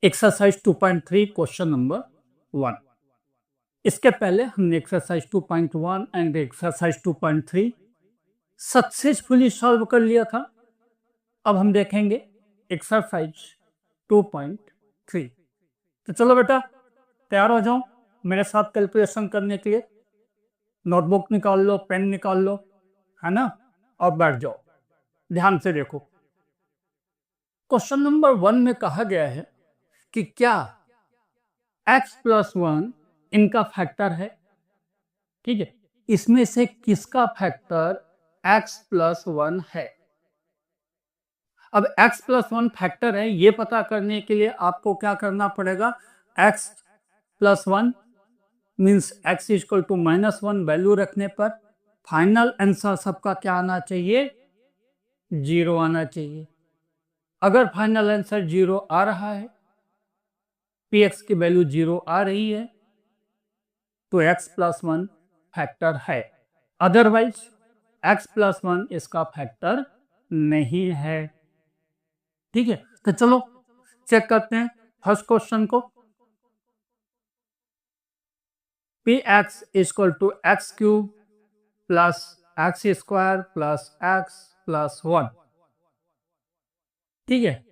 Exercise 2.3 question number 1। इसके पहले हमने exercise 2.1 and exercise 2.3 successfully solve कर लिया था। अब हम देखेंगे एक्सरसाइज 2.3। तो चलो बेटा तैयार हो जाओ मेरे साथ कैलकुलेशन करने के लिए। नोटबुक निकाल लो, पेन निकाल लो, है ना, और बैठ जाओ। ध्यान से देखो, क्वेश्चन नंबर 1 में कहा गया है कि क्या x+1 इनका फैक्टर है। ठीक है, इसमें से किसका फैक्टर x+1 है। अब x+1 फैक्टर है ये पता करने के लिए आपको क्या करना पड़ेगा, x+1 means x equal to -1 value रखने पर फाइनल आंसर सबका क्या आना चाहिए, 0 आना चाहिए। अगर फाइनल आंसर 0 आ रहा है, px की वैल्यू 0 आ रही है, तो x+1 फैक्टर है। अदरवाइज x+1 इसका फैक्टर नहीं है। ठीक है, तो चलो चेक करते हैं फर्स्ट क्वेश्चन को। px equal to x³ plus x² plus x+1। ठीक है,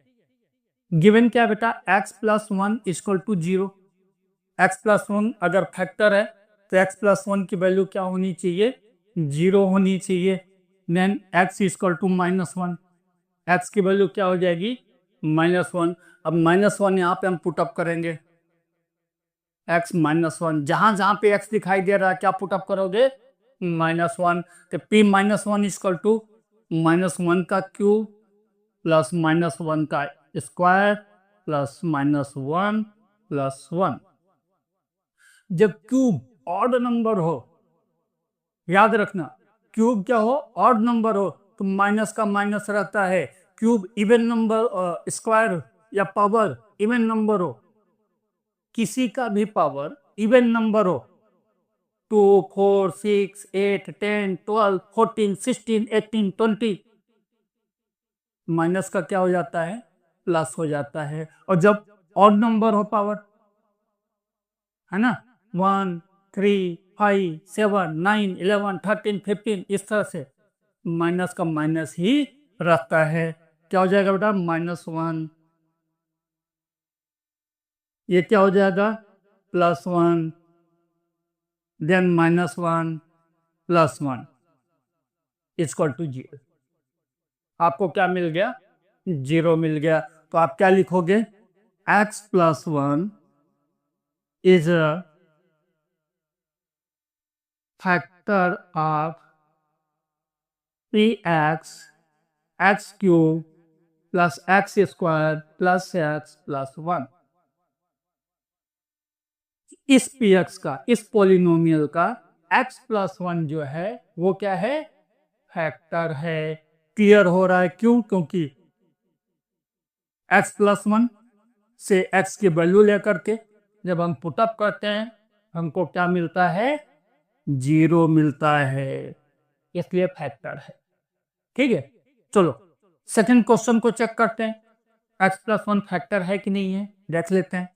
गिवन क्या बेटा, x+1 इक्वल टू 0। x+1 अगर फैक्टर है तो x+1 की वैल्यू क्या होनी चाहिए, 0 होनी चाहिए। Then x equal to -1, x की वैल्यू क्या हो जाएगी, -1। अब -1 यहाँ पे हम पुटअप करेंगे, x -1 जहां जहां पे x दिखाई दे रहा है क्या पुटअप करोगे, -1। तो p -1 इक्वल टू -1 का क्यूब प्लस -1 का स्क्वायर प्लस -1 प्लस 1। जब क्यूब ऑड नंबर हो, याद रखना क्यूब क्या हो, ऑड नंबर हो, तो माइनस का माइनस रहता है। क्यूब इवन नंबर, स्क्वायर या पावर इवन नंबर हो, किसी का भी पावर इवन नंबर हो, 2 4 6 8 10 12 14 16 18 20, माइनस का क्या हो जाता है, प्लस हो जाता है। और जब ऑड नंबर हो पावर, है ना, 1 3 5 7 9 11 13 15, इस तरह से माइनस का माइनस ही रहता है। क्या हो जाएगा बेटा, -1। ये क्या हो जाएगा, +1, देन -1 प्लस 1 इक्वल टू 0। आपको क्या मिल गया, 0 मिल गया। तो आप क्या लिखोगे, x+1 is a factor of 3x x³ plus x² plus x plus 1। इस px का, इस पोलिनोमियल का x+1 जो है वो क्या है, फैक्टर है। क्लियर हो रहा है क्यों, क्योंकि x+1 से x की वैल्यू लेकर के जब हम पुटअप करते हैं हमको क्या मिलता है, 0 मिलता है, इसलिए फैक्टर है। ठीक है, चलो सेकंड क्वेश्चन को चेक करते हैं, x+1 फैक्टर है कि नहीं है, देख लेते हैं।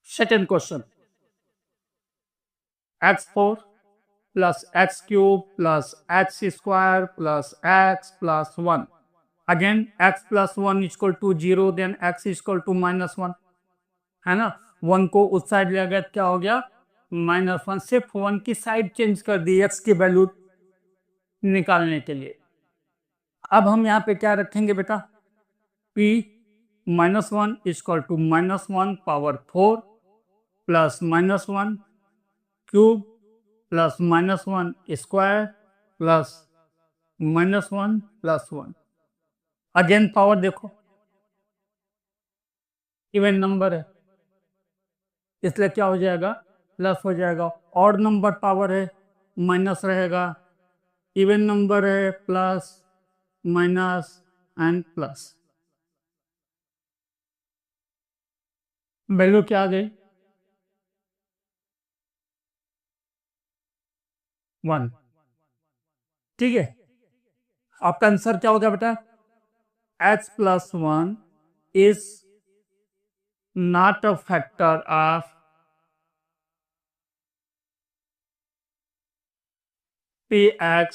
Second question, x4 plus x³ plus x² plus x plus 1। Again x+1 equal to 0, then x equal to -1, है ना। 1 को उस साइड ले गया, क्या हो गया, -1। सिर्फ 1 की साइड चेंज कर दी x की वैल्यू निकालने के लिए। अब हम यहाँ पे क्या रखेंगे बेटा, p -1 equal to -1 power 4 plus -1 cube plus -1 square plus -1 plus 1। Again power देखो, इवन नंबर है इसलिए क्या हो जाएगा, प्लस हो जाएगा। ऑड नंबर पावर है, माइनस रहेगा। इवन नंबर है, plus minus and plus. Value क्या आ गई, 1। ठीक है, आपका आंसर क्या होगा बेटा? x plus 1 is not a factor of px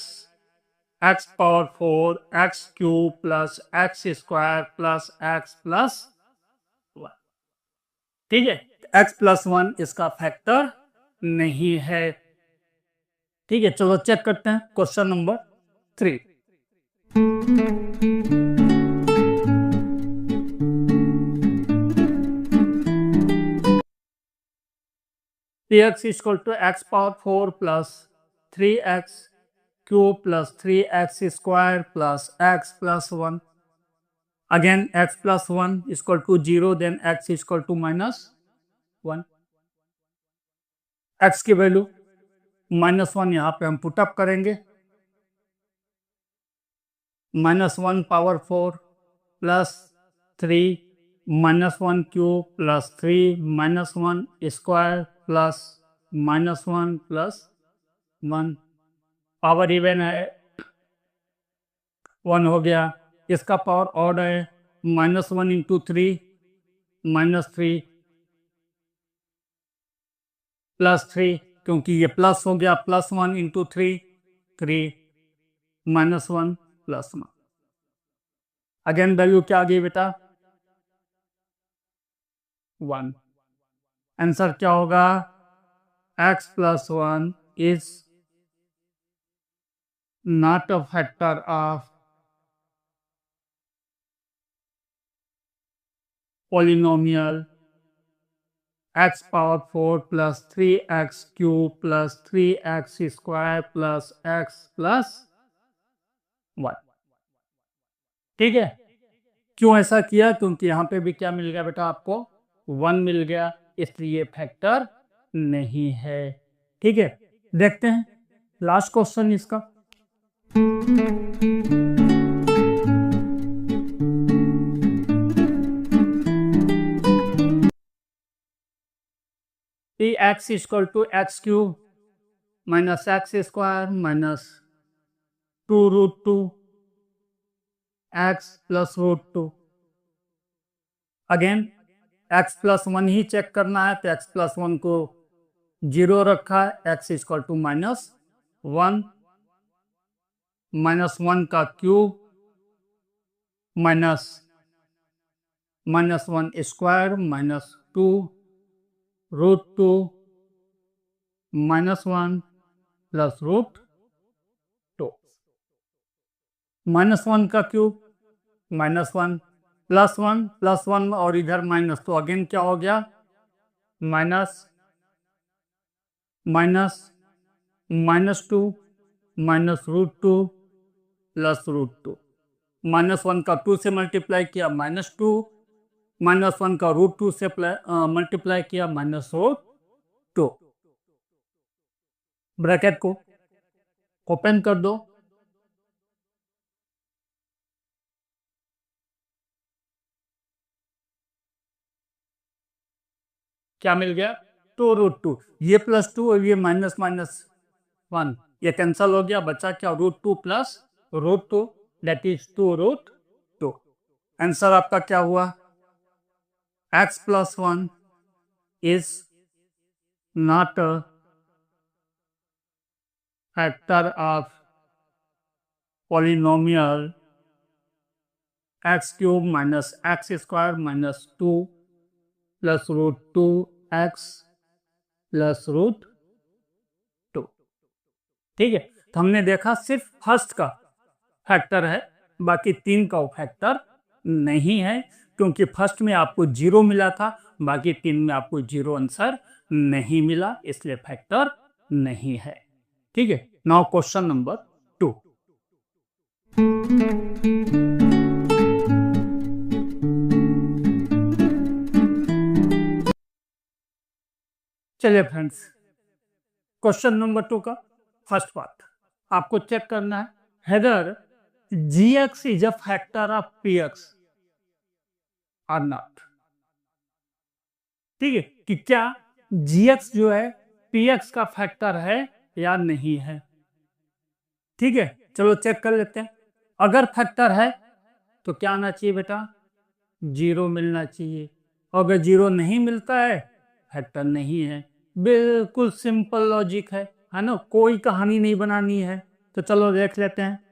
x power 4 x cube plus x square plus x plus 1। ठीक है, x plus 1 इसका फैक्टर नहीं है। ठीक है, चलो चेक करते हैं question number 3। px is equal to x power 4 plus 3x cube plus 3x square plus x plus 1। Again x plus 1 is equal to 0, then x is equal to minus 1। x की value -1 यहाँ पे हम put up करेंगे। -1 power 4 plus 3 -1 cube plus 3 -1 square plus -1 plus 1। Power even है, 1 हो गया। इसका power odd है, -1 इंटू 3 -3 प्लस 3, क्योंकि ये प्लस हो गया, +1 इंटू 3 3 -1 प्लस 1। अगेन वैल्यू क्या आ गई बेटा? 1। आंसर क्या होगा? x plus 1 is not a factor of polynomial x power 4 plus 3x cube plus 3x square plus x plus 1। ठीक है, क्यों ऐसा किया? क्योंकि यहाँ पे भी क्या मिल गया बेटा आपको? 1 मिल गया, इसलिए फैक्टर नहीं है। ठीक है, देखते हैं लास्ट क्वेश्चन इसका। x is equal to x cube minus x square minus 2 root 2 x plus root 2। Again x plus 1 he check करना है, तो x प्लस 1 को 0 रखा है, x इक्वल टू -1 -1 का cube minus -1 square -2 root 2 -1 plus root 2। -1 का cube -1 plus 1 और इधर माइनस, तो अगेन क्या हो गया? Minus -2 minus root 2 plus root 2। -1 का 2 से मल्टीप्लाई किया -2, -1 का रूट 2 से मल्टीप्लाई किया -2। ब्रैकेट को ओपन कर दो। क्या मिल गया? 2 रूट 2। ये +2 और ये -1 ये कैंसल हो गया, बचा क्या? Root 2 plus root 2, that is 2 root 2। Answer आपका क्या हुआ? x plus 1 is not a factor of polynomial x cube minus x square minus 2 plus root 2x plus root 2। ठीक है, तो हमने देखा सिर्फ फर्स्ट का फैक्टर है, बाकी 3 का फैक्टर नहीं है, क्योंकि फर्स्ट में आपको 0 मिला था, बाकी 3 में आपको 0 आंसर नहीं मिला, इसलिए फैक्टर नहीं है। ठीक है, नाउ क्वेश्चन नंबर 2। चलिए फ्रेंड्स, क्वेश्चन नंबर 2 का फर्स्ट पार्ट आपको चेक करना है, Heather gx is a factor of px और नॉट। ठीक है, कि क्या gx जो है px का फैक्टर है या नहीं है। ठीक है, चलो चेक कर लेते हैं। अगर फैक्टर है तो क्या आना चाहिए बेटा, 0 मिलना चाहिए। अगर 0 नहीं मिलता है, फैक्टर नहीं है। बिल्कुल सिंपल लॉजिक है ना, कोई कहानी नहीं बनानी है। तो चलो देख लेते हैं।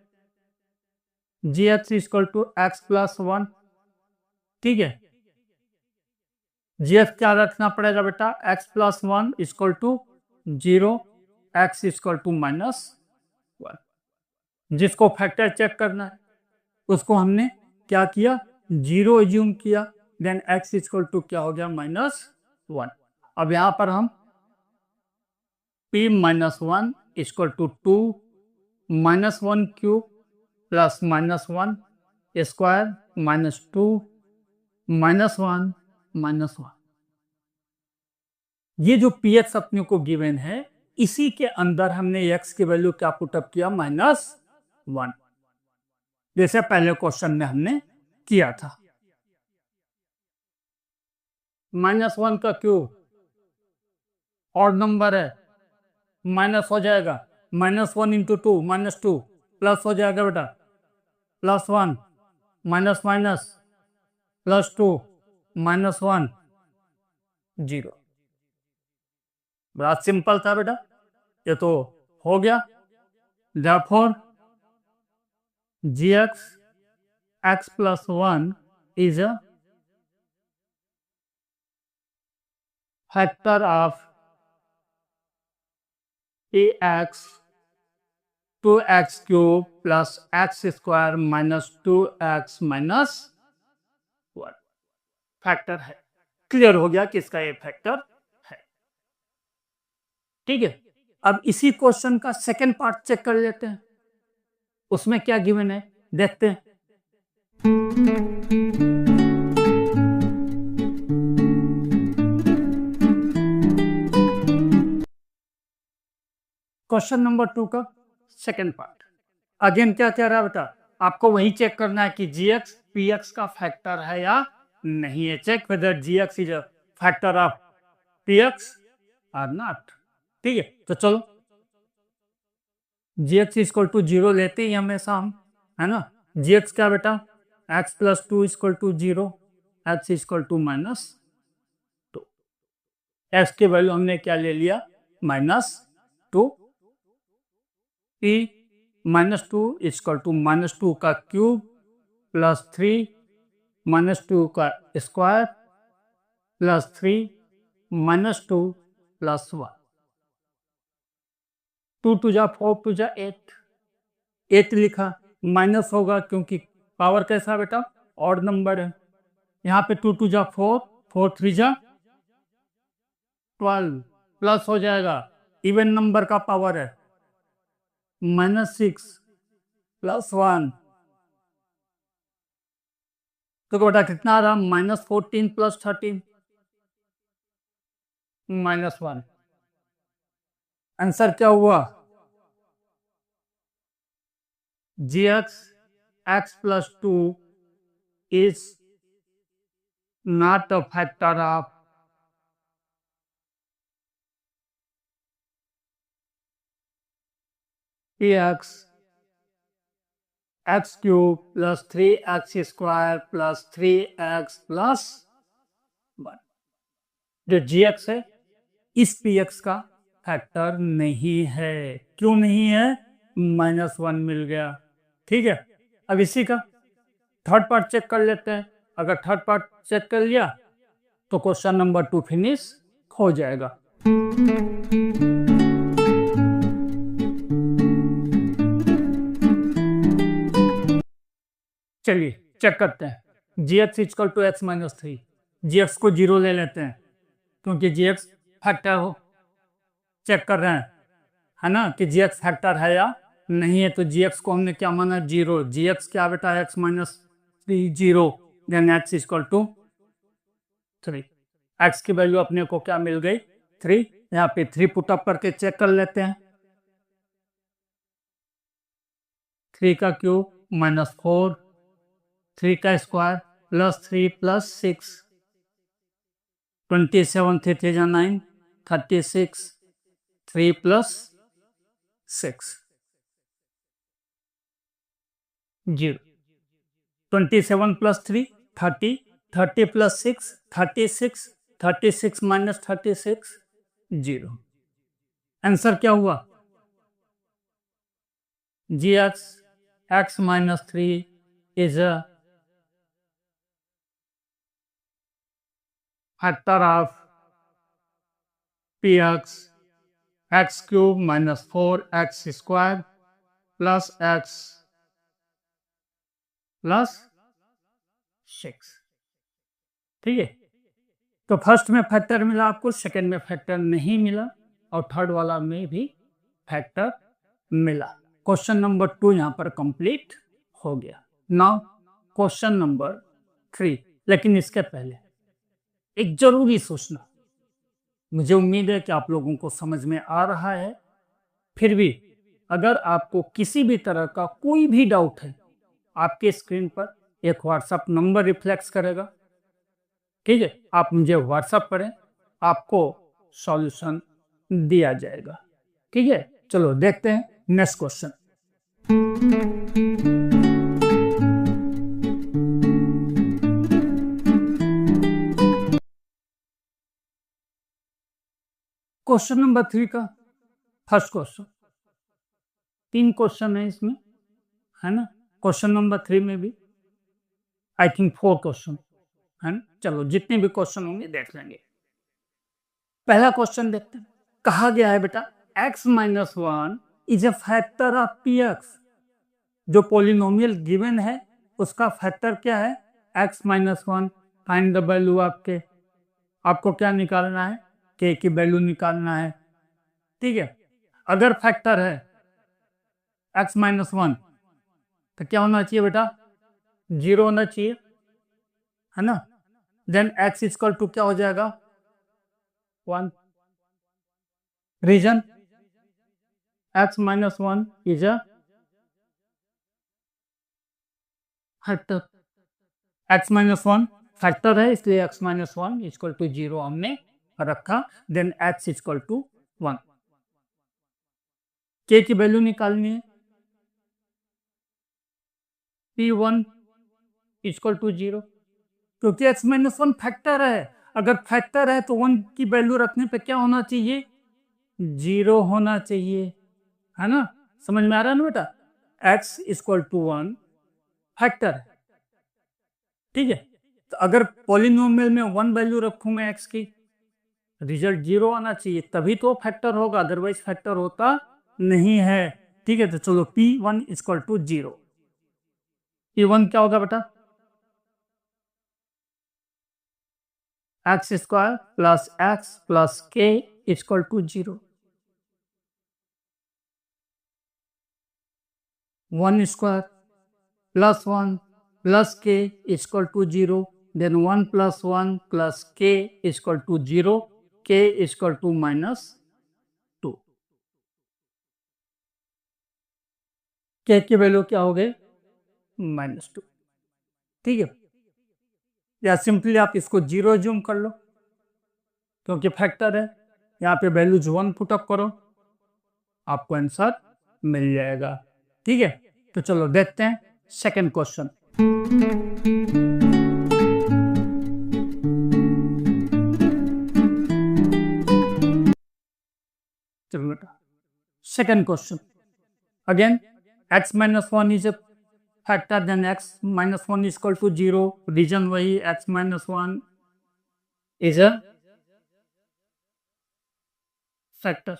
G X equal to X plus 1, ठीक है। जी एक्स क्या रखना पड़ेगा बेटा, x plus 1 equal to 0, x equal to minus 1। जिसको फैक्टर चेक करना है उसको हमने क्या किया, 0 एज्यूम किया, देन एक्स इक्वल टू क्या हो गया, -1। अब यहां पर हम p minus 1 equal to 2 -1 cube plus -1 square -2 -1 -1। ये जो पी एक्स अपने को गिवन है, इसी के अंदर हमने एक्स की वैल्यू क्या पुटअप किया, -1, जैसे पहले क्वेश्चन में हमने किया था। -1 का क्यूब और नंबर है, माइनस हो जाएगा, -1 इंटू 2 -2, प्लस हो जाएगा बेटा +1 माइनस माइनस +2 -1 0। बड़ा सिंपल था बेटा, ये तो हो गया। therefore gx x plus 1 is a factor of ax 2x cube plus x square minus 2x minus 1 factor है। क्लियर हो गया कि इसका ये फैक्टर है, ठीक है। अब इसी क्वेश्चन का सेकंड पार्ट चेक कर लेते हैं, उसमें क्या गिवन है देखते हैं। क्वेश्चन नंबर 2 का सेकंड पार्ट अगेन क्या कह रहा है बेटा, आपको वही चेक करना है कि जी एक्स पी एक्स का फैक्टर है या नहीं है। Check whether g x is a factor of p x और नॉट, ठीक है। तो चलो जी एक्स इक्वल टू 0 लेते ही हमेशा हम, है ना। जी एक्स क्या बेटा, x plus 2 equal to 0, x equal to -2। X की वैल्यू हमने क्या ले लिया, -2। p -2 इक्वल टू -2 का क्यूब प्लस 3 -2 का स्क्वायर प्लस 3 -2 प्लस 1। 2 टू जा 4 टू जा 8 लिखा, माइनस होगा क्योंकि पावर कैसा बेटा, ऑड नंबर है। यहाँ पे 2 टू जा 4, 4 3 जा 12, प्लस हो जाएगा, इवन नंबर का पावर है, -6 प्लस 1, तो बेटा कितना आ रहा, -14 प्लस 13 -1। आंसर क्या हुआ, जी x plus 2 is not a factor of px x cube plus 3x square plus 3x plus 1। जो gx है इस px का फैक्टर नहीं है। क्यों नहीं है, -1 मिल गया, ठीक है। अब इसी का थर्ड पार्ट चेक कर लेते हैं। अगर थर्ड पार्ट चेक कर लिया तो क्वेश्चन नंबर 2 फिनिश हो जाएगा। चलिए चेक करते हैं। G X equal to X minus 3, G X को 0 ले लेते हैं क्योंकि जी एक्स फैक्टर हो, चेक कर रहे हैं, है ना, कि जी एक्स फैक्टर है या नहीं है। तो जी एक्स को हमने क्या माना, 0। जी एक्स क्या बेटा, x minus 3 0, then x equal to 3। X की वैल्यू अपने को क्या मिल गई, 3। यहाँ पे 3 पुटअप करके चेक कर लेते हैं। 3 का क्यूब -4, 3 का स्क्वायर प्लस 3 प्लस 6, 27 3 3 जा 9, 36, 3 plus 6। 0। 27 plus 3 30, 30 plus 6 36, 36 minus 36 0। Answer क्या हुआ? gx x minus 3 is a factor of px x cube minus 4x square plus x plus 6। ठीक है, तो फर्स्ट में फैक्टर मिला आपको, सेकंड में फैक्टर नहीं मिला और थर्ड वाला में भी फैक्टर मिला। क्वेश्चन नंबर 2 यहाँ पर कंप्लीट हो गया। नाउ क्वेश्चन नंबर 3, लेकिन इसके पहले एक जरूरी सूचना। मुझे उम्मीद है कि आप लोगों को समझ में आ रहा है, फिर भी अगर आपको किसी भी तरह का कोई भी डाउट है, आपके स्क्रीन पर एक व्हाट्सएप नंबर रिफ्लेक्ट करेगा। ठीक है, आप मुझे व्हाट्सएप करें, आपको सॉल्यूशन दिया जाएगा। ठीक है, चलो देखते हैं नेक्स्ट क्वेश्चन। क्वेश्चन नंबर 3 का फर्स्ट क्वेश्चन, 3 क्वेश्चन है इसमें, है ना। क्वेश्चन नंबर 3 में भी आई थिंक 4 क्वेश्चन है ना। चलो जितने भी क्वेश्चन होंगे देख लेंगे। पहला क्वेश्चन देखते हैं। कहा गया है बेटा x minus 1 is a factor of px। जो पॉलिनोमियल गिवन है उसका फैक्टर क्या है? x minus 1। Find the value of k। आपको क्या निकालना है? k की वैल्यू निकालना है। ठीक है, अगर फैक्टर है x माइनस 1 तो क्या होना चाहिए बेटा? 0 होना चाहिए, है ना। देन x इक्वल टू क्या हो जाएगा? 1। Reason x minus 1 is a factor. x minus 1 factor है, इसलिए x माइनस 1 इक्वल टू 0 हमने रखा। Then x equal to 1। k की वैल्यू निकालनी है, p1 इक्वल टू 0, क्योंकि x माइनस 1 फैक्टर है। अगर फैक्टर है तो 1 की वैल्यू रखने पे क्या होना चाहिए? 0 होना चाहिए, है ना। समझ में आ रहा है ना बेटा? x इक्वल टू 1 फैक्टर है। ठीक है, तो अगर पॉलिनोमियल में 1 वैल्यू रखूंगा x की, रिजल्ट 0 आना चाहिए, तभी तो फैक्टर होगा, अदरवाइज फैक्टर होता नहीं है। ठीक है, तो चलो p1 इक्वल टू 0। p1 क्या होगा बेटा? X square plus X plus K equal to 0। 1 square plus 1 plus K equal to 0। Then 1 plus 1 plus K equal to 0, K equal to -2। के की वैल्यू क्या हो गई? -2। ठीक है, या सिंपली आप इसको 0 जूम कर लो, क्योंकि फैक्टर है। यहाँ पे वैल्यूज 1 पुटअप करो, आपको आंसर मिल जाएगा। ठीक है, तो चलो देखते हैं सेकंड क्वेश्चन। चलो बेटा second question, again x minus 1 is a factor, then x minus 1 equal to 0। Reason वही, x minus 1 is a factor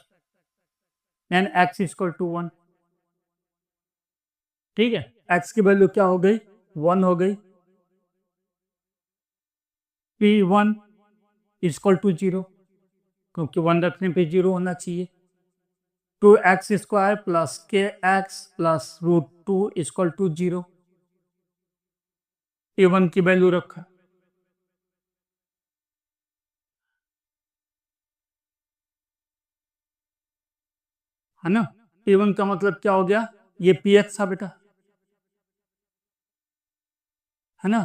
and x equal to 1। ठीक है, x की वैल्यू क्या हो गई? 1 हो गई। p1 इक्वल टू 0, क्योंकि 1 रखने पे 0 होना चाहिए। 2x square plus k x plus √2 equal to 0। p1 की वैल्यू रखा, है ना। p1 का मतलब क्या हो गया? ये px था बेटा, है ना।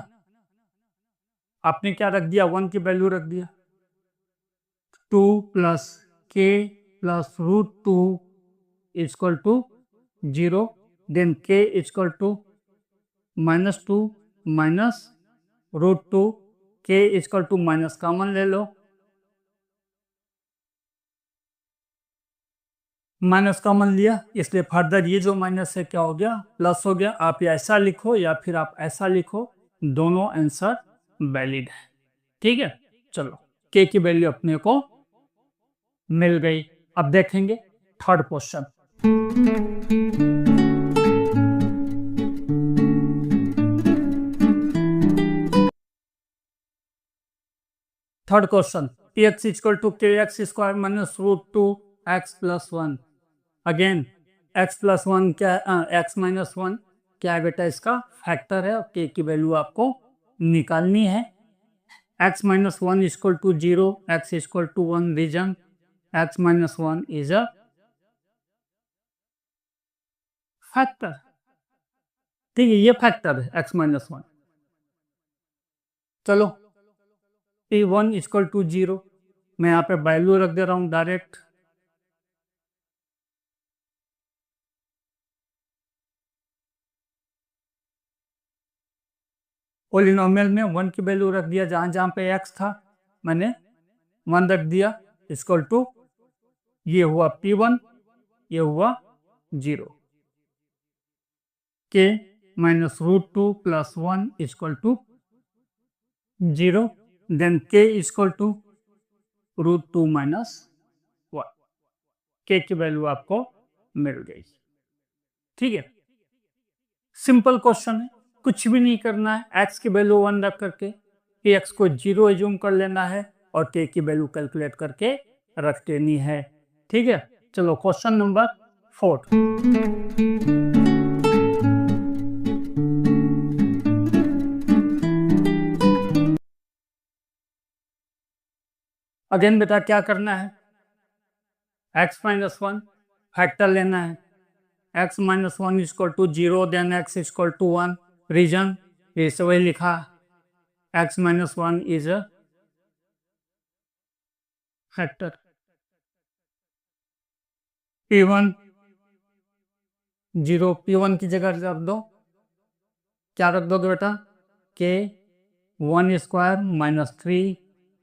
आपने क्या रख दिया? 1 की वैल्यू रख दिया। 2 प्लस के प्लस √2 इक्वल टू 0। देन के इक्वल टू -2 माइनस √2 के इक्वल टू माइनस कॉमन ले लो, माइनस कॉमन लिया इसलिए फर्दर ये जो माइनस है क्या हो गया, प्लस हो गया। आप या ऐसा लिखो या फिर आप ऐसा लिखो, दोनों आंसर वैलिड है। ठीक है, चलो के की वैल्यू अपने को मिल गई। अब देखेंगे third question. Third question, x equal to K X square minus √2 x plus 1। Again x plus 1 क्या, x माइनस 1 क्या है बेटा, इसका फैक्टर है और k की वैल्यू आपको निकालनी है। x minus 1 equal to 0, x equal to 1 reason, x minus 1 is a factor. ठीक है, ये फैक्टर है x माइनस 1। चलो a1 इक्वल टू 0, मैं यहाँ पे वैल्यू रख दे रहा हूँ डायरेक्ट। पॉलिनोमियल में 1 की वैल्यू रख दिया, जहां जहां पे x था मैंने 1 रख दिया, इक्वल टू ये हुआ p1, ये हुआ 0, k minus √2 plus 1 equal to 0, then k equal to √2 minus 1। k की वैल्यू आपको मिल गई। ठीक है, सिंपल क्वेश्चन है, कुछ भी नहीं करना है। x की वैल्यू 1 रख करके x को 0 एज्यूम कर लेना है और k की वैल्यू कैलकुलेट करके रख देनी है। ठीक है, चलो क्वेश्चन नंबर 4। अगेन बेटा क्या करना है, x माइनस 1 फैक्टर लेना है, x minus 1 equal to 0, then x equal to 1 reason, ये सब वही लिखा, x minus 1 is a factor. p1 0, p1 की जगह रख दो, क्या रख दोगे बेटा, k 1 square minus 3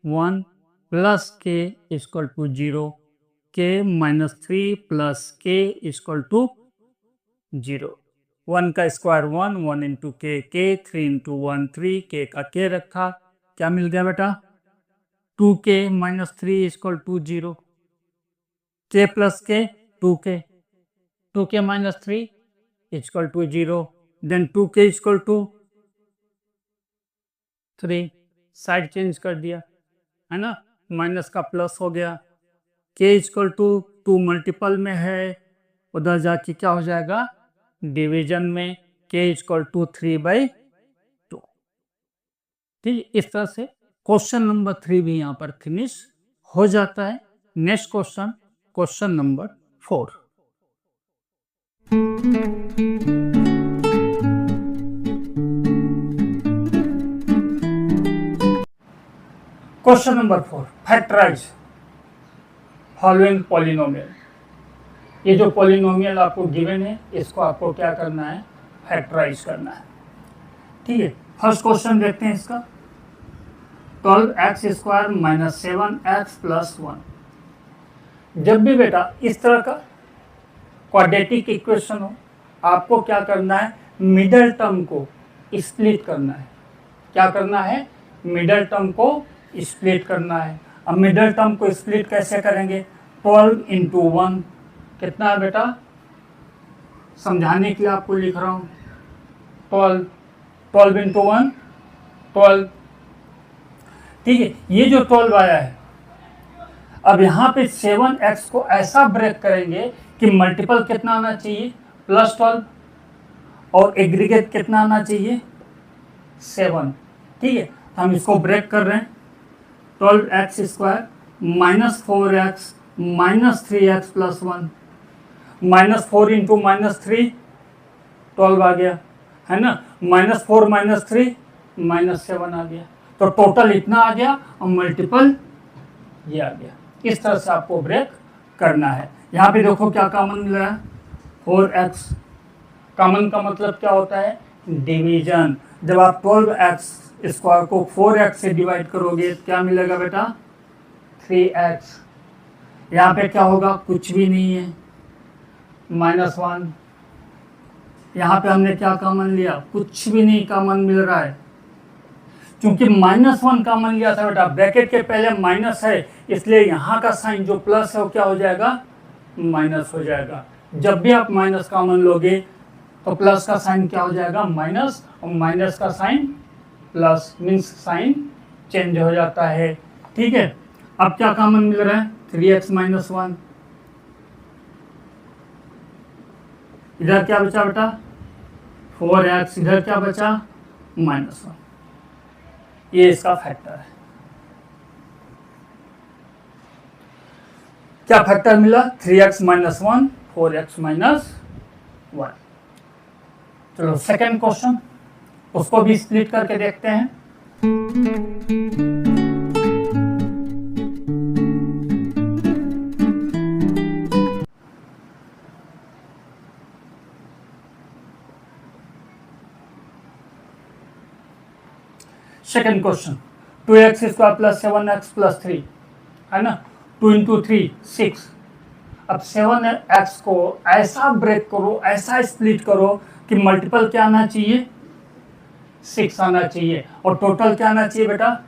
1 plus k equal to 0, k minus 3 plus k equal to 0। 1 का square 1, 1 into k, 3 into 1 3, k का k रखा, क्या मिल गया बेटा, 2k minus 3 equal to 0, k प्लस k 2k, 2k minus 3 equal to 0, then 2k equal to 3, side change कर दिया है ना, माइनस का प्लस हो गया, k इक्वल टू 2 मल्टीपल में है, उधर जाके क्या हो जाएगा डिवीजन में, k इक्वल टू 3/2। ठीक, इस तरह से क्वेश्चन नंबर 3 भी यहाँ पर फिनिश हो जाता है। Next question, question number 4। Question number 4, factorise following polynomial. ये जो पॉलिनोमियल आपको गिवन है, इसको आपको क्या करना है, फैक्टराइज करना है। ठीक है, फर्स्ट क्वेश्चन देखते हैं इसका, 12x square minus 7x plus 1। जब भी बेटा इस तरह का क्वाड्रेटिक इक्वेशन हो, आपको क्या करना है, मिडल टर्म को स्प्लिट करना है। क्या करना है, मिडल टर्म को स्प्लिट करना है। अब मिडल टर्म को स्प्लिट कैसे करेंगे, 12 इंटू 1 कितना है बेटा, समझाने के लिए आपको लिख रहा हूँ, 12 इंटू 1 12। ठीक है, ये जो 12 आया है, अब यहाँ पे 7x को ऐसा ब्रेक करेंगे कि मल्टीपल कितना आना चाहिए, +12, और एग्रीगेट कितना आना चाहिए, 7। ठीक है, हम इसको ब्रेक कर रहे हैं, 12x square minus 4x minus 3x plus 1, -4 into -3 12 आ गया है ना, -4 -3 -7 आ गया, तो टोटल इतना आ गया और मल्टीपल ये आ गया। इस तरह से आपको ब्रेक करना है। यहाँ पे देखो क्या कॉमन मिल रहा है, 4x। कॉमन का मतलब क्या होता है डिवीजन। जब आप 12x² को 4x से डिवाइड करोगे तो क्या मिलेगा बेटा? 3x। यहाँ पे क्या होगा? कुछ भी नहीं है, -1। यहाँ पे हमने क्या कॉमन लिया? कुछ भी नहीं कॉमन मिल रहा है, क्योंकि -1 कॉमन लिया था बेटा। ब्रैकेट के पहले माइनस है, इसलिए यहाँ का साइन जो प्लस है वो क्या हो जाएगा? माइनस हो जाएगा। जब भी आप माइनस कॉमन लोगे तो प्लस का साइन क्या हो जाएगा? माइनस, और माइनस का sign plus, means sign change हो जाता है। ठीक है, अब क्या कॉमन मिल रहा है? 3x - 1। इधर क्या बचा बेटा? 4x। इधर क्या बचा? -1। ये इसका फैक्टर है। क्या फैक्टर मिला? 3x - 1, 4x - 1। चलो सेकेंड क्वेश्चन, उसको भी स्प्लिट करके देखते हैं। सेकेंड क्वेश्चन, 2x² + 7x + 3 है ना। 2 × 3 6। अब 7x को ऐसा ब्रेक करो, ऐसा स्प्लिट करो कि मल्टीपल क्या आना चाहिए? 6 आना चाहिए, और टोटल क्या आना चाहिए बेटा?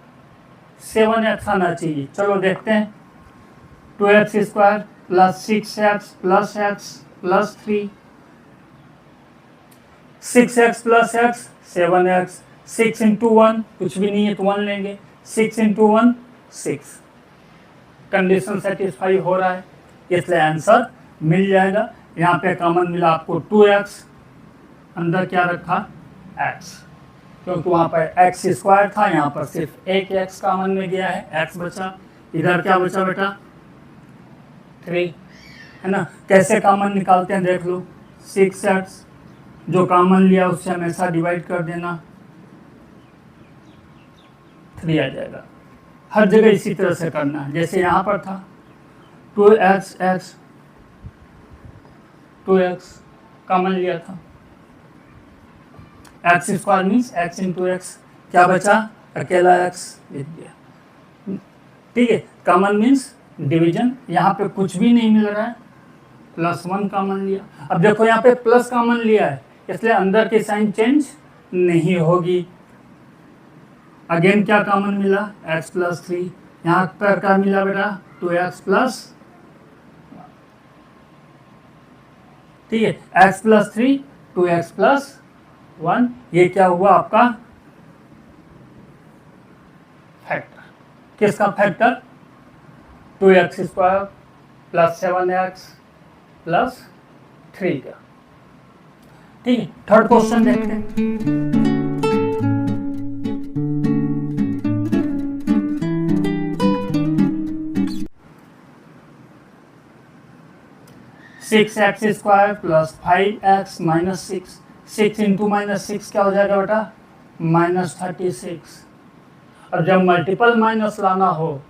7x आना चाहिए। चलो देखते हैं। 2x² + 6x + x + 3। 6x + x 7x। 6 × 1 कुछ भी नहीं है तो 1 लेंगे। 6 × 1 6। कंडीशन सेटिस्फाई हो रहा है, इसलिए आंसर मिल जाएगा। यहाँ पे कॉमन मिला आपको 2x, अंदर क्या रखा? x, क्योंकि वहाँ पर x² था, यहाँ पर सिर्फ एक x कॉमन में गया है, x बचा। इधर क्या बचा बेटा? 3 है ना। कैसे कॉमन निकालते हैं देख लो। 6x जो कॉमन लिया उससे हमेशा डिवाइड कर देना, 3 आ जाएगा। हर जगह इसी तरह से करना है, जैसे यहाँ पर था 2x कॉमन लिया था। x² means x × x। क्या बचा? अकेला x लिख दिया। ठीक है, कॉमन मीन्स डिवीजन। यहाँ पे कुछ भी नहीं मिल रहा है, +1 कॉमन लिया। अब देखो यहाँ पे प्लस कॉमन लिया है, इसलिए अंदर की साइन चेंज नहीं होगी। अगेन क्या कॉमन मिला? x + 3। यहाँ पर क्या मिला बेटा? 2x +, ठीक है, x + 3 2x + 1। ये क्या हुआ आपका? फैक्टर। किसका फैक्टर? 2x² + 7x + 3 का। ठीक है, थर्ड क्वेश्चन देखते हैं। 6x² + 5x - 6। 6 × -6 क्या हो जाएगा बेटा? -36। और जब मल्टीपल माइनस लाना हो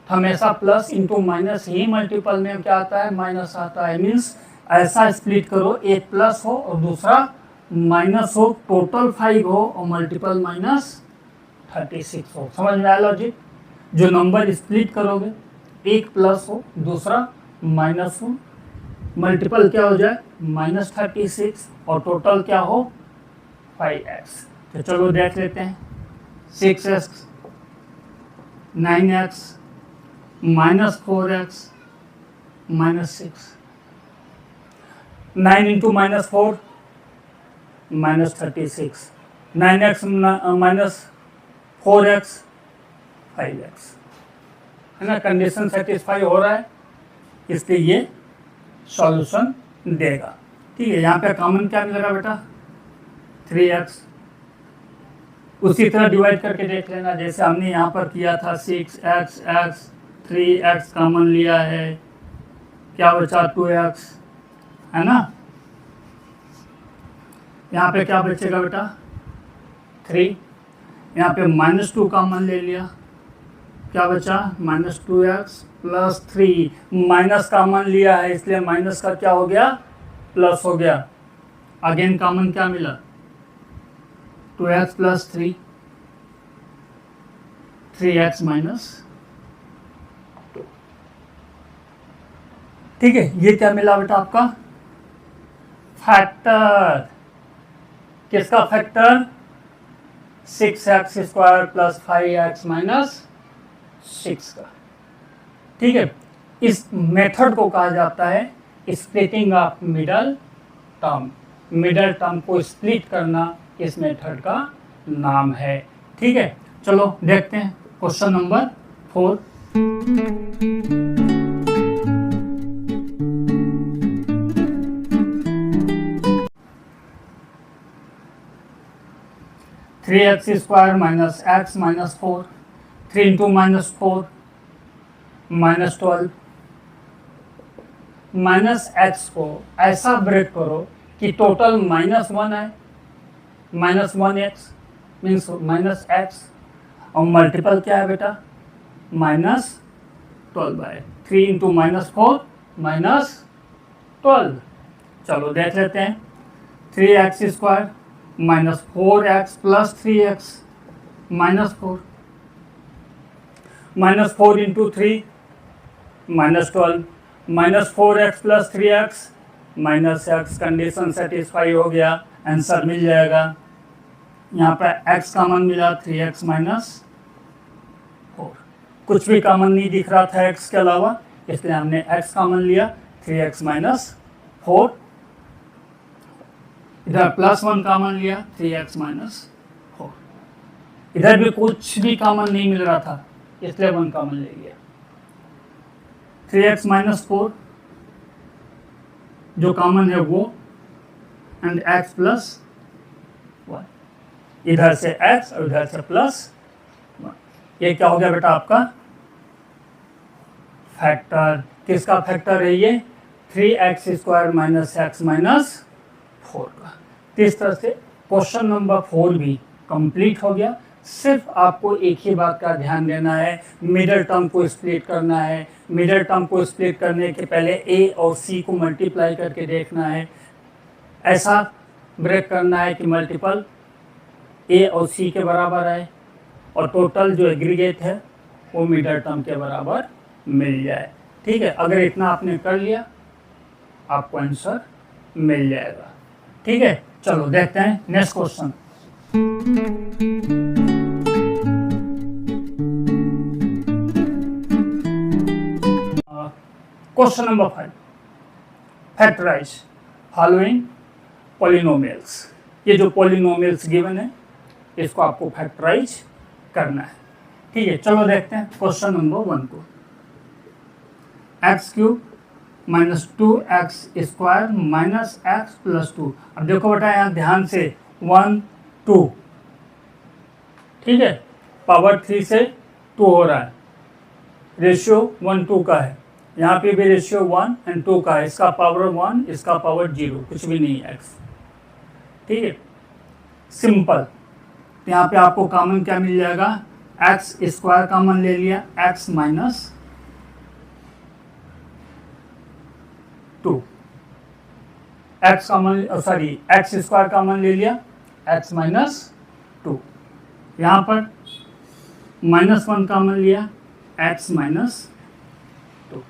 तो हमेशा प्लस इंटू माइनस ही मल्टीपल में क्या आता है? माइनस आता है। मीन्स ऐसा स्प्लिट करो, एक प्लस हो और दूसरा माइनस हो, टोटल 5 हो और मल्टीपल -36 हो। समझ में आया लॉजिक? जो नंबर स्प्लिट करोगे, एक प्लस हो दूसरा माइनस हो, मल्टीपल क्या हो जाए? -36 और टोटल क्या हो? 5x। तो चलो देख लेते हैं। 6x 9x -4x -6। 9 × -4 -36। 9x -4x 5x है ना। कंडीशन सेटिस्फाई हो रहा है, इसलिए ये सॉल्यूशन देगा। ठीक है, यहाँ पे कॉमन क्या मिलेगा बेटा? 3x। उसी तरह डिवाइड करके देख लेना जैसे हमने यहाँ पर किया था। 6x x 3x कॉमन लिया है, क्या बचा? 2x है ना। यहाँ पे क्या बचेगा बेटा? 3। यहाँ पे -2 कॉमन ले लिया, क्या बचा? -2x + 3। माइनस कॉमन लिया है इसलिए माइनस का क्या हो गया? प्लस हो गया। अगेन कॉमन क्या मिला? 2x plus 3, 3x minus 2। ठीक है, ये क्या मिला बेटा आपका? फैक्टर। किसका factor? 6x square plus 5x minus 6 का। ठीक है, इस मेथड को कहा जाता है splitting of middle term. Middle term को स्प्लिट करना इस मेथड का नाम है। ठीक है, चलो देखते हैं question number 4। Three x square minus x minus 4, 3 into minus 4 minus 12, minus x को ऐसा ब्रेक करो कि टोटल -1 है, -1x मीन्स -x, और मल्टीपल क्या है बेटा? -12/3 3 इंटू -4 -12। चलो देख लेते हैं। 3x square minus 4x plus 3x -4, -4 into 3 -12, -4x plus 3x -x। Condition satisfy हो गया, आंसर मिल जाएगा। यहाँ पे x कॉमन मिला, 3x माइनस 4। कुछ भी कॉमन नहीं दिख रहा था x के अलावा, इसलिए हमने x कॉमन लिया, 3x माइनस 4। इधर +1 कॉमन लिया, 3x माइनस 4। इधर भी कुछ भी कॉमन नहीं मिल रहा था, इसलिए 1 कॉमन ले लिया। 3x माइनस 4 जो कॉमन है वो, एंड x प्लस 1। इधर से x और इधर से +1। ये क्या हो गया बेटा आपका? फैक्टर। किसका फैक्टर है ये? 3x square minus x minus 4 का। इस तरह से क्वेश्चन नंबर 4 भी कंप्लीट हो गया। सिर्फ आपको एक ही बात का ध्यान देना है, मिडल टर्म को स्प्लिट करना है। मिडल टर्म को स्प्लिट करने के पहले a और c को मल्टीप्लाई करके देखना है। ऐसा ब्रेक करना है कि मल्टीपल a और c के बराबर है और टोटल जो एग्रीगेट है वो मिडल टर्म के बराबर मिल जाए। ठीक है, अगर इतना आपने कर लिया आपको आंसर मिल जाएगा। ठीक है, चलो देखते हैं next question. Question number 5, factorise following polynomials. ये जो पॉलिनोमियल्स गिवन है इसको आपको फैक्टराइज करना है। ठीक है, चलो देखते हैं क्वेश्चन नंबर 1 को। x³ minus 2x square minus x plus 2। अब देखो बेटा यहाँ ध्यान से 1 2, ठीक है, पावर 3 से 2 हो रहा है, रेशियो 1 2 का है। यहाँ पे भी रेशियो 1 और 2 का है। इसका पावर 1, इसका पावर 0, कुछ भी नहीं है x। ठीक है, सिंपल। यहाँ पे आपको कॉमन क्या मिल जाएगा? एक्स स्क्वायर कॉमन ले लिया, x minus 2, x common, sorry x square common ले लिया, x माइनस 2। यहाँ पर -1 कॉमन लिया, x माइनस 2।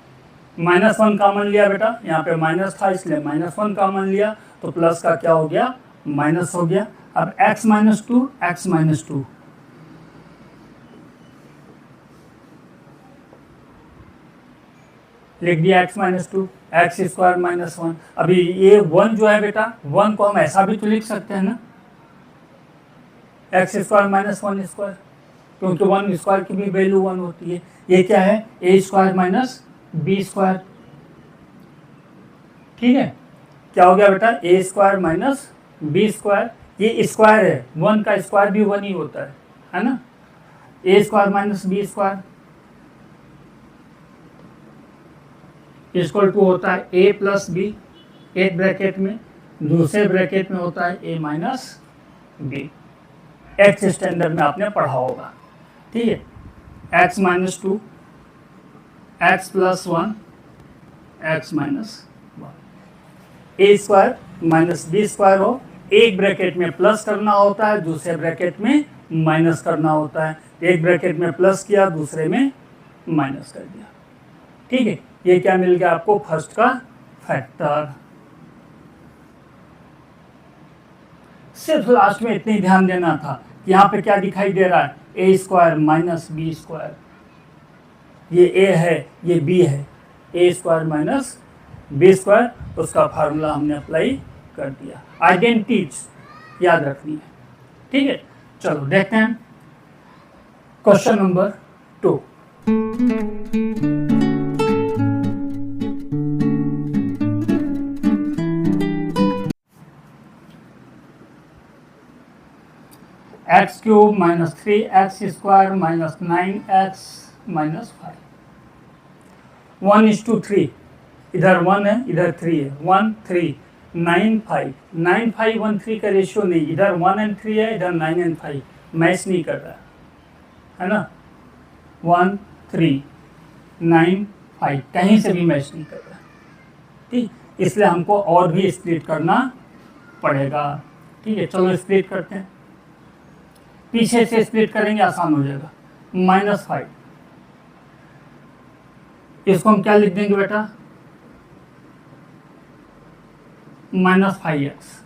-1 कॉमन लिया बेटा, यहाँ पे माइनस था इसलिए -1 कॉमन लिया, तो प्लस का क्या हो गया? माइनस हो गया। अब x माइनस 2, x माइनस 2, लिख दिया x minus 2, x square minus 1। अभी ये 1 जो है बेटा, 1 को हम ऐसा भी तो लिख सकते हैं ना, एक्स स्क्वायर माइनस 1 स्क्वायर, क्योंकि 1 स्क्वायर की भी वैल्यू 1 होती है। ये क्या है? ए स्क्वायर माइनस बी स्क्वायर। ठीक है, क्या हो गया बेटा? ए स्क्वायर माइनस बी स्क्वायर। ये स्क्वायर है, 1 का स्क्वायर भी 1 ही होता है ना। A square minus b square equal to होता है ए प्लस बी, एक ब्रैकेट में, दूसरे ब्रैकेट में होता है a minus b. X standard में आपने पढ़ा होगा। ठीक है, x minus 2, x plus 1, x minus 1। A square minus b square हो, एक ब्रैकेट में प्लस करना होता है, दूसरे ब्रैकेट में माइनस करना होता है। एक ब्रैकेट में प्लस किया, दूसरे में माइनस कर दिया। ठीक है, ये क्या मिल गया आपको, फर्स्ट का फैक्टर। सिर्फ लास्ट में इतनी ध्यान देना था कि यहाँ पे क्या दिखाई दे रहा है, ए स्क्वायर माइनस बी स्क्वायर। ये ए है, ये बी है, ए स्क्वायर माइनस बी स्क्वायर, उसका फार्मूला हमने अप्लाई कर दिया। आइडेंटिटीज याद रखनी है। ठीक है, चलो देखते हैं question number 2। X cube minus 3x square minus 9x minus 5, 1:3, इधर 1 है, इधर 3 है, 1 3 9 5, 9 5 1 3 का रेशियो नहीं, इधर 1 और 3 है, इधर 9 और 5, मैच नहीं कर रहा है ना। 1 3 9 5 कहीं से भी मैच नहीं कर रहा। ठीक, इसलिए हमको और भी स्प्लिट करना पड़ेगा। ठीक है, चलो स्प्लिट करते हैं। पीछे से स्प्लिट करेंगे, आसान हो जाएगा। -5, इसको हम क्या लिख देंगे बेटा, -5x।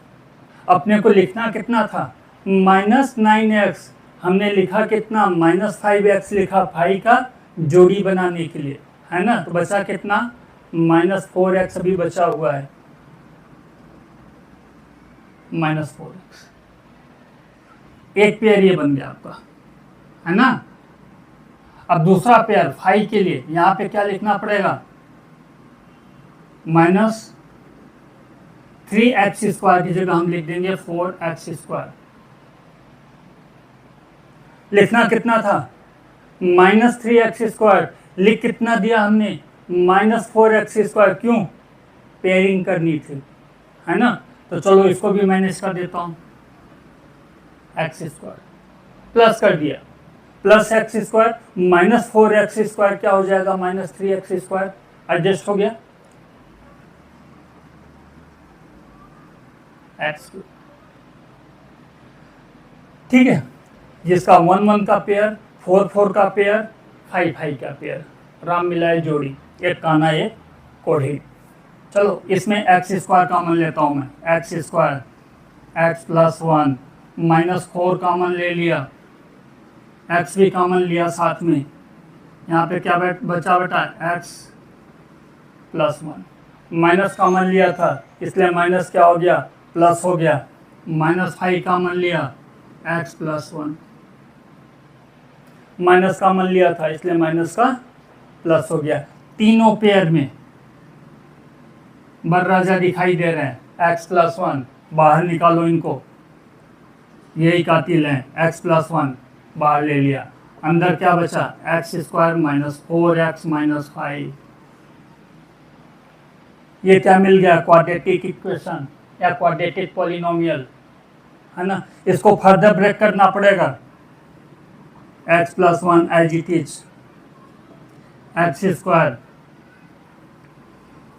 अपने को लिखना कितना था, -9x, हमने लिखा कितना, -5x लिखा 5 का जोड़ी बनाने के लिए, है ना। तो बचा कितना, -4x अभी बचा हुआ है, -4x। एक पेयर ये बन गया आपका, है ना। अब दूसरा पेयर 5 के लिए यहाँ पे क्या लिखना पड़ेगा, -3x स्क्वायर की जगह हम लिख देंगे 4x स्क्वायर। लिखना कितना था, -3x स्क्वायर, लिख कितना दिया हमने, -4x स्क्वायर। क्यों, पेयरिंग करनी थी, है ना। तो चलो इसको भी मैनेज कर देता हूँ, x स्क्वायर प्लस कर दिया, plus x square, -4x square क्या हो जाएगा, -3x स्क्वायर, एडजस्ट हो गया, x। ठीक है, जिसका 1 1 का पेयर, 4 4 का पेयर, 5 5 का पेयर, राम मिलाए जोड़ी, एक काना एक कोढ़ी। चलो इसमें x स्क्वायर कॉमन लेता हूं मैं, x स्क्वायर, x + 1, -4 कॉमन ले लिया, x भी कॉमन लिया साथ में। यहाँ पे क्या बचा बेटा, x + 1, माइनस कॉमन लिया था इसलिए माइनस क्या हो गया, प्लस हो गया। -5 कॉमन लिया, x + 1, माइनस कॉमन लिया था इसलिए माइनस का प्लस हो गया। तीनों पेयर में बरराजा दिखाई दे रहे हैं, x + 1, बाहर निकालो इनको, यही कातिल है, x + 1 बाहर ले लिया, अंदर क्या बचा, x स्क्वायर -4x - 5। ये क्या मिल गया, क्वाड्रेटिक इक्वेशन या क्वाड्रेटिक पॉलिनोमियल, है ना। इसको फर्दर ब्रेक करना पड़ेगा, x + 1 as it is, x square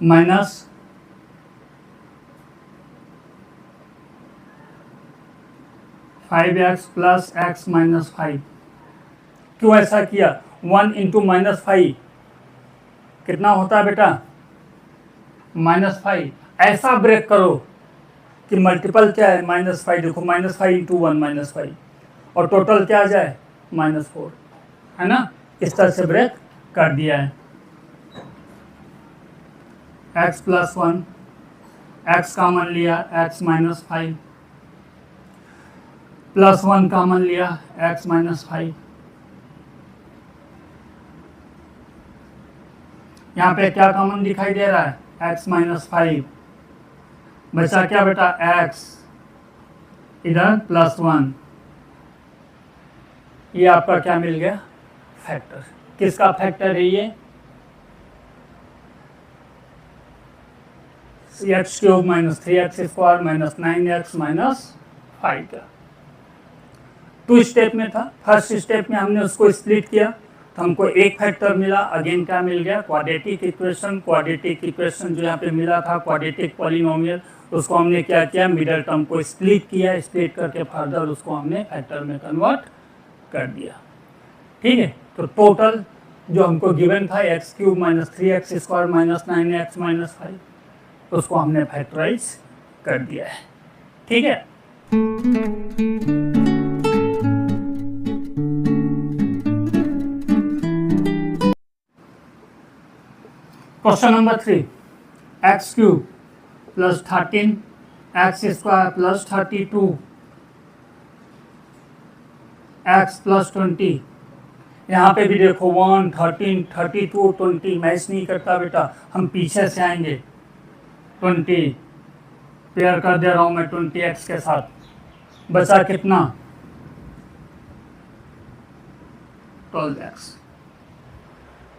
-5x + x - 5। क्यों ऐसा किया, 1 × -5 कितना होता है बेटा, -5। ऐसा ब्रेक करो कि मल्टीपल क्या है, -5, देखो -5 × 1 -5, और टोटल क्या आ जाए, -4, है ना। इस तरह से ब्रेक कर दिया है। x + 1, x कॉमन लिया, x - 5, +1 कॉमन लिया, x - 5। यहाँ पे क्या कॉमन दिखाई दे रहा है, x - 5, बचा क्या बेटा, x, इधर +1, ये आपका क्या मिल गया, फैक्टर। किसका फैक्टर है ये, x³ - 3x² - 9x - 5 का। 2 स्टेप में था, फर्स्ट स्टेप में हमने उसको स्प्लिट किया तो हमको एक फैक्टर मिला, अगेन क्या मिल गया, क्वाड्रेटिक इक्वेशन। क्वाड्रेटिक इक्वेशन जो यहाँ पे मिला था, क्वाड्रेटिक पॉलिनोमियल, उसको हमने क्या किया, मिडल टर्म को स्प्लिट किया, स्प्लिट करके फर्दर उसको हमने फैक्टर में कन्वर्ट कर दिया। ठीक है, तो टोटल जो हमको गिवन था x cube minus 3x square minus 9x minus 5, उसको हमने फैक्टराइज कर दिया है। ठीक है, question number 3, x cube plus 13 x square plus 32 x plus 20। यहाँ पे भी देखो 1, 13, 32, 20 मैच नहीं करता बेटा, हम पीछे से आएंगे। 20 पेयर कर दे रहा हूँ मैं 20x के साथ, बचा कितना 12x,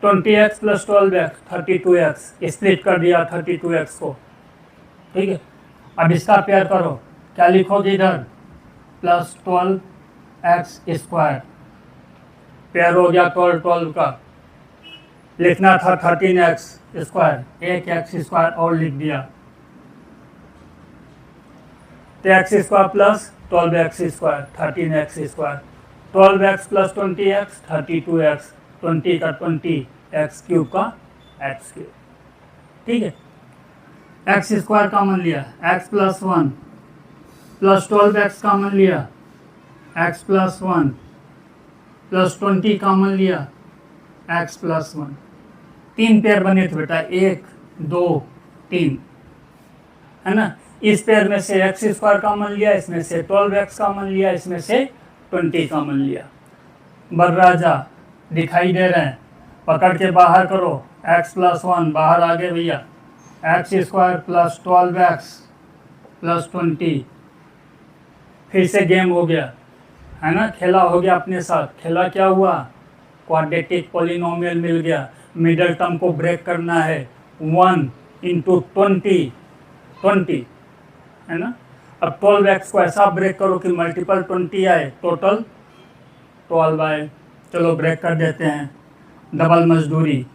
20x plus 12x 32x, split कर दिया 32x को। ठीक है, अब इसका पेयर करो, क्या लिखोगे इधर प्लस 12x स्क्वायर, पेयर हो गया 12 का, लिखना था 13x स्क्वायर, एक एक्स स्क्वायर और लिख दिया, तो x square plus 12x square 13x square, 12x plus 20x 32x, 20 का 20, एक्स क्यूब का एक्स क्यूब। ठीक है, एक्स स्क्वायर कॉमन लिया, x plus 1 plus 12x common लिया, एक्स प्लस 1 प्लस 20 कॉमन लिया, एक्स प्लस 1। 3 पेयर बने थे बेटा, 1 2 3, है ना। इस पेयर में से एक्स स्क्वायर कॉमन लिया, इसमें से 12x कॉमन लिया, इसमें से 20 कॉमन लिया। बर्राजा दिखाई दे रहे हैं, पकड़ के बाहर करो, एक्स प्लस 1 बाहर आ गए भैया, x square plus 12x plus 20, फिर से गेम हो गया, है ना, खेला हो गया अपने साथ। खेला क्या हुआ, क्वाड्रेटिक पॉलिनोमियल मिल गया, मिडल टर्म को ब्रेक करना है, 1 इंटू 20, है ना। अब 12x को ऐसा ब्रेक करो कि मल्टीपल 20 आए, टोटल 12 आए। चलो ब्रेक कर देते हैं, डबल मजदूरी,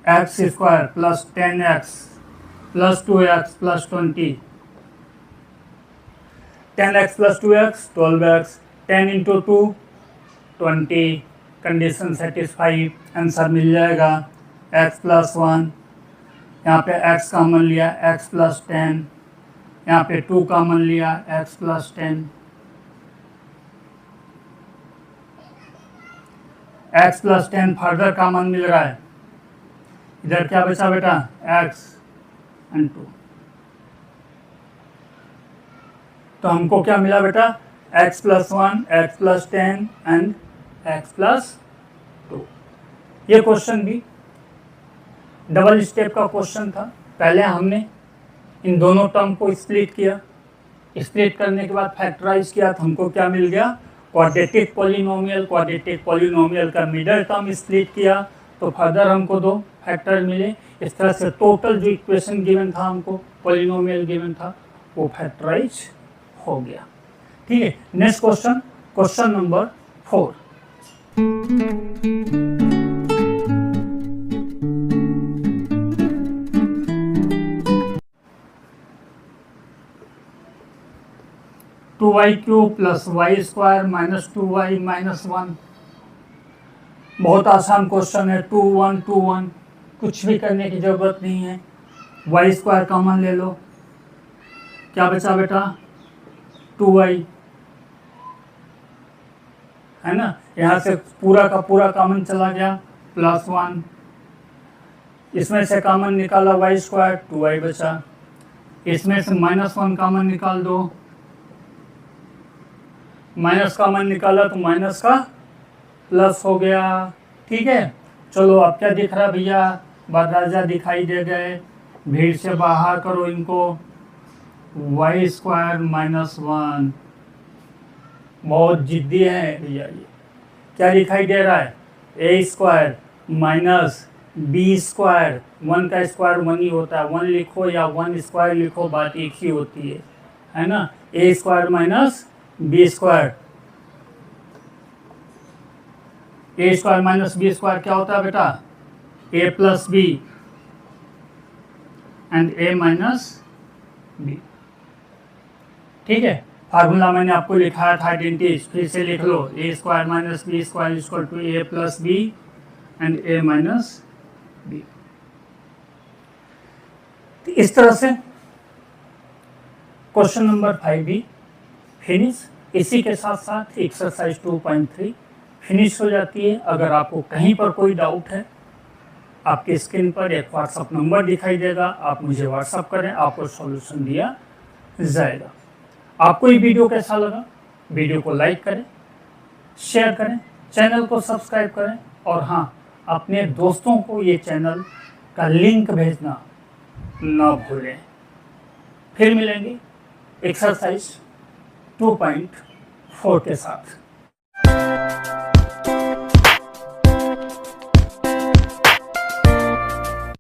x square plus 10x plus 2x plus 20, 10x plus 2x 12x, 10 into 2 20, condition satisfy, answer मिल जाएगा x प्लस 1, यहाँ पे x कॉमन लिया x प्लस 10, यहाँ पे 2 कॉमन लिया x plus 10, x plus 10 further common मिल रहा है, इधर क्या बचा बेटा x एंड 2, तो हमको क्या मिला बेटा x plus 1, x plus 10 and x plus 2। ये क्वेश्चन भी डबल स्टेप का क्वेश्चन था। पहले हमने इन दोनों टर्म को स्प्लिट किया, स्प्लिट करने के बाद फैक्टराइज किया, तो हमको क्या मिल गया, क्वाड्रेटिक पॉलिनोमियल। क्वाड्रेटिक पॉलिनोमियल का मिडल टर्म स्प्लिट किया तो फर्दर हमको 2 फैक्टर मिले। इस तरह से टोटल जो इक्वेशन गिवन था, हमको पॉलिनोमियल गिवन था, वो फैक्टराइज हो गया। ठीक है, next question, question number 4। Two y cube plus y square minus 2y minus 1। बहुत आसान क्वेश्चन है, 2 1 2 1, कुछ भी करने की जरूरत नहीं है। वाई स्क्वायर कॉमन ले लो, क्या बचा बेटा 2y, है ना। यहाँ से पूरा का पूरा कॉमन चला गया, प्लस 1, इसमें से कॉमन निकाला वाई स्क्वायर, 2y बचा, इसमें से माइनस 1 कॉमन निकाल दो, माइनस कॉमन निकाला तो माइनस का प्लस हो गया। ठीक है, चलो अब क्या दिख रहा भैया, बदराजा दिखाई दे गए, भीड़ से बाहर करो इनको, वाई स्क्वायर माइनस 1, बहुत जिद्दी है भैया ये। क्या दिखाई दे रहा है, ए स्क्वायर माइनस बी स्क्वायर, 1 का स्क्वायर 1 ही होता है, 1 लिखो या 1 स्क्वायर लिखो, बात एक ही होती है ना। A square minus b square, a square minus b square क्या होता है बेटा, a plus b and a minus b. ठीक है, फार्मूला मैंने आपको लिखाया था आइडेंटिटी, फिर से लिख लो, a square minus b square equal to a plus b and a minus b. इस तरह से क्वेश्चन नंबर 5 भी फिनिश। इसी के साथ साथ एक्सरसाइज 2.3 फिनिश हो जाती है। अगर आपको कहीं पर कोई डाउट है, आपके स्क्रीन पर एक व्हाट्सअप नंबर दिखाई देगा, आप मुझे व्हाट्सअप करें, आपको सॉल्यूशन दिया जाएगा। आपको ये वीडियो कैसा लगा? वीडियो को लाइक करें, शेयर करें, चैनल को सब्सक्राइब करें और हाँ, अपने दोस्तों को ये चैनल का लिंक भेजना ना भूलें। फिर मिलेंगे एक्सरसाइज 2.4 के साथ।